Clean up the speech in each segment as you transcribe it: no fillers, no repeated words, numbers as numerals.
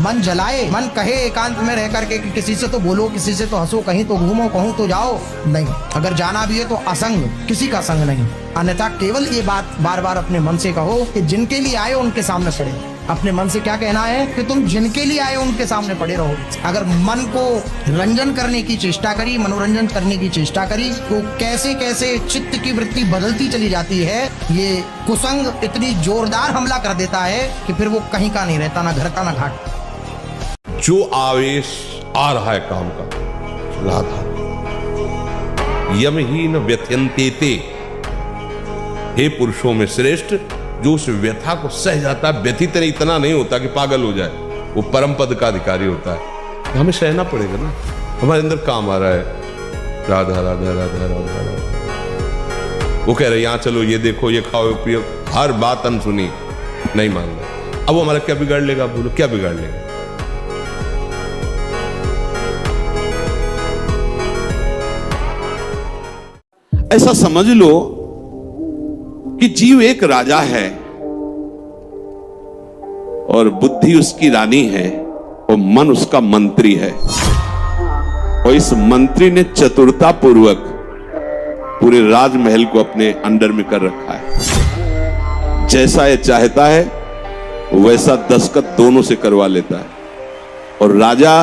मन जलाए, मन कहे एकांत में रह करके कि किसी से तो बोलो, किसी से तो हंसो, कहीं तो घूमो, कहूँ तो जाओ, नहीं। अगर जाना भी है तो असंग, किसी का संग नहीं। अन्यथा केवल ये बात बार बार अपने मन से कहो कि जिनके लिए आए उनके सामने पड़े। अपने मन से क्या कहना है कि तुम जिनके लिए आए उनके सामने पड़े रहो। अगर मन को रंजन करने की चेष्टा करी, मनोरंजन करने की चेष्टा करी, तो कैसे कैसे चित्त की वृत्ति बदलती चली जाती है। ये कुसंग इतनी जोरदार हमला कर देता है कि फिर वो कहीं का नहीं रहता, ना घर का ना घाट। जो आवेश आ रहा है काम का, राधा यमहीन व्यथयन्ते, हे पुरुषों में श्रेष्ठ, जो उस व्यथा को सह जाता है, व्यथित इतना नहीं होता कि पागल हो जाए, वो परम पद का अधिकारी होता है। तो हमें सहना पड़ेगा ना, हमारे अंदर काम आ रहा है राधा राधा राधा राधा राधा। वो कह रहे यहां चलो, ये देखो, ये खाओ पियो, हर बात अनसुनी, नहीं मानना। अब वो हमारा क्या बिगाड़ लेगा? बोलो क्या बिगाड़ लेगा? ऐसा समझ लो कि जीव एक राजा है और बुद्धि उसकी रानी है और मन उसका मंत्री है। और इस मंत्री ने चतुरता पूर्वक पूरे राजमहल को अपने अंडर में कर रखा है। जैसा ये चाहता है वैसा दस्तखत दोनों से करवा लेता है। और राजा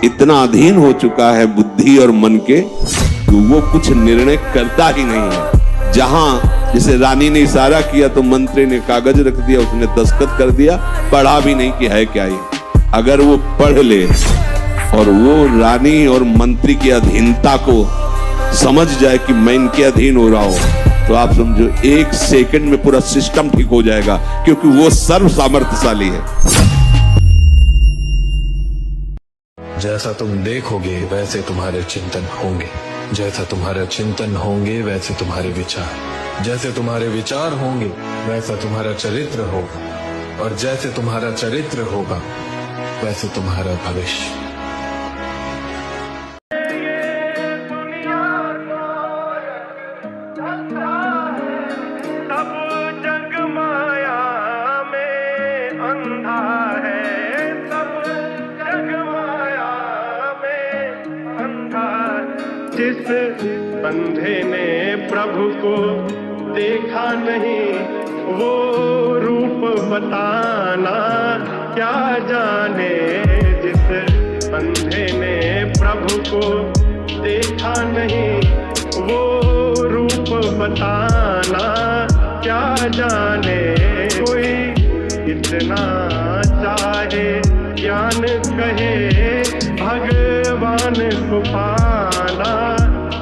इतना अधीन हो चुका है बुद्धि और मन के कि वो कुछ निर्णय करता ही नहीं है। जहां जैसे रानी ने इशारा किया तो मंत्री ने कागज रख दिया, उसने दस्तखत कर दिया, पढ़ा भी नहीं कि है क्या ये। अगर वो पढ़ ले और वो रानी और मंत्री की अधीनता को समझ जाए कि मैं इनके अधीन हो रहा हूं, तो आप समझो 1 सेकंड में पूरा सिस्टम ठीक हो जाएगा, क्योंकि वो सर्व सामर्थ्यशाली है। जैसा तुम देखोगे वैसे तुम्हारे चिंतन होंगे, जैसा तुम्हारे चिंतन होंगे वैसे तुम्हारे विचार, जैसे तुम्हारे विचार होंगे वैसा तुम्हारा चरित्र होगा, और जैसे तुम्हारा चरित्र होगा वैसे तुम्हारा भविष्य। जिस अंधे ने प्रभु को देखा नहीं, वो रूप बताना क्या जाने। जिस अंधे ने प्रभु को देखा नहीं, वो रूप बताना क्या जाने। कोई इतना चाहे ज्ञान कहे, भगवान को पाना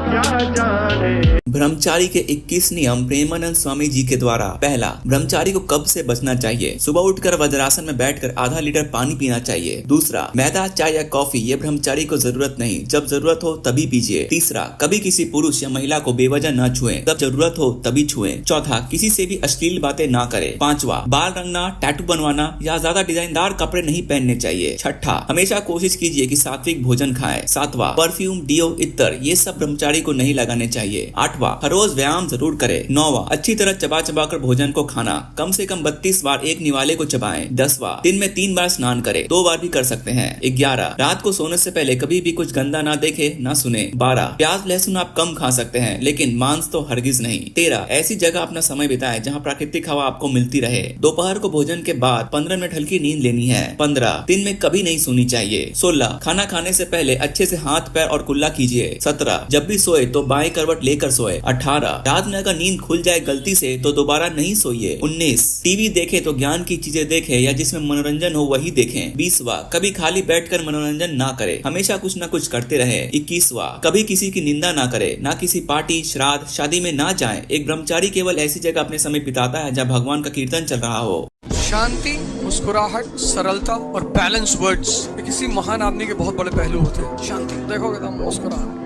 क्या जाने। ब्रह्मचारी के 21 नियम प्रेमानंद स्वामी जी के द्वारा। पहला, ब्रह्मचारी को कब्ज से बचना चाहिए। सुबह उठकर वज्रासन में बैठकर आधा लीटर पानी पीना चाहिए। दूसरा, मैदा, चाय या कॉफी ये ब्रह्मचारी को जरूरत नहीं, जब जरूरत हो तभी पीजिए। तीसरा, कभी किसी पुरुष या महिला को बेवजह न छुएं, जब जरूरत हो तभी छुएं। चौथा, किसी से भी अश्लील बातें ना करें। पांचवा, बाल रंगना, टैटू बनवाना या ज्यादा डिजाइनदार कपड़े नहीं पहनने चाहिए। छठा, हमेशा कोशिश कीजिए कि सात्विक भोजन खाएं। सातवां, परफ्यूम, डिओ, इत्र ये सब ब्रह्मचारी को नहीं लगाने चाहिए। आठवां, हर रोज व्यायाम जरूर करें। 9वां, अच्छी तरह चबा चबा कर भोजन को खाना, कम से कम 32 बार एक निवाले को चबाएं। 10वां, दिन में 3 बार स्नान करें, 2 बार भी कर सकते हैं। 11, रात को सोने से पहले कभी भी कुछ गंदा ना देखे ना सुने। 12, प्याज लहसुन आप कम खा सकते हैं, लेकिन मांस तो हरगिज नहीं। 13, ऐसी जगह अपना समय बिताएं जहां प्राकृतिक हवा आपको मिलती रहे। दोपहर को भोजन के बाद 15 मिनट हल्की नींद लेनी है। 15, दिन में कभी नहीं सोनी चाहिए। 16, खाना खाने से पहले अच्छे से हाथ पैर और कुल्ला कीजिए। 17, जब भी सोए तो बाएं करवट लेकर सोए। 18, रात में अगर नींद खुल जाए गलती से तो दोबारा नहीं सोइए। 19, टीवी देखें तो ज्ञान की चीजें देखें या जिसमें मनोरंजन हो वही देखें। 20वां, कभी खाली बैठकर मनोरंजन ना करें, हमेशा कुछ ना कुछ करते रहे। 21वां, कभी किसी की निंदा ना करे, ना किसी पार्टी, श्राद्ध, शादी में ना जाएं। एक ब्रह्मचारी केवल ऐसी जगह अपने समय बिताता है जहाँ भगवान का कीर्तन चल रहा हो। शांति, मुस्कुराहट, सरलता और बैलेंस वर्ड्स किसी महान आदमी के बहुत बड़े पहलू होते हैं। शांति देखोगे तो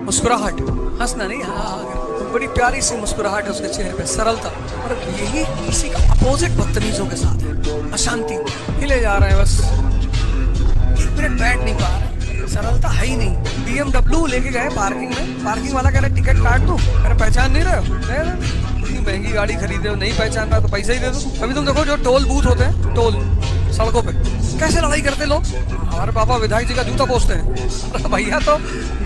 मुस्कुराहट, हंसना नहीं, बड़ी प्यारी सी मुस्कुराहट है उसके चेहरे पे। सरलता, और यही इसी का अपोजिट बदतमीजों के साथ है। अशांति, हिले जा रहे हैं बस, 1 मिनट बैठ नहीं पा रहे, सरलता है ही नहीं। BMW लेके गए पार्किंग में, पार्किंग वाला कह रहा टिकट काट दो, मैंने पहचान नहीं रहे हो, इतनी महंगी गाड़ी खरीदे हो, नहीं पहचान रहा तो पैसा ही दे दो। अभी तुम देखो जो टोल बूथ होते हैं, टोल सड़कों पे कैसे लड़ाई करते लोग? हमारे पापा विधायक जी का जूता पोछते हैं। अरे भैया तो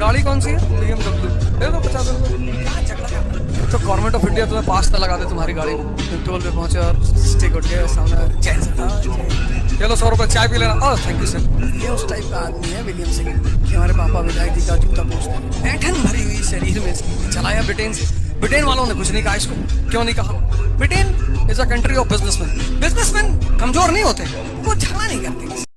गाड़ी कौन सी है? BMW। दे दो 50 रुपये। क्या झगड़ा कर रहे हो? तो गवर्नमेंट ऑफ इंडिया तुम्हें पास न लगा दे तुम्हारी गाड़ी को। टोल पे पहुंचे और स्टिक उठ गया सामने। चलो 100 रुपये चाय पी लेना। Oh thank you sir. ये उस टाइप का आदमी है विलियम सिंह कि हमारे पापा विधायक जी का जूता पोछते हैं। ऐंठन भरी हुई शरीर में इसकी। चलाया ब्रिटेन से। ब्रिटेन वालों ने कुछ नहीं कहा इसको। क्यों नहीं कहा? Britain is a country of businessman. Businessman कमजोर नहीं होते, वो झगड़ा नहीं करते।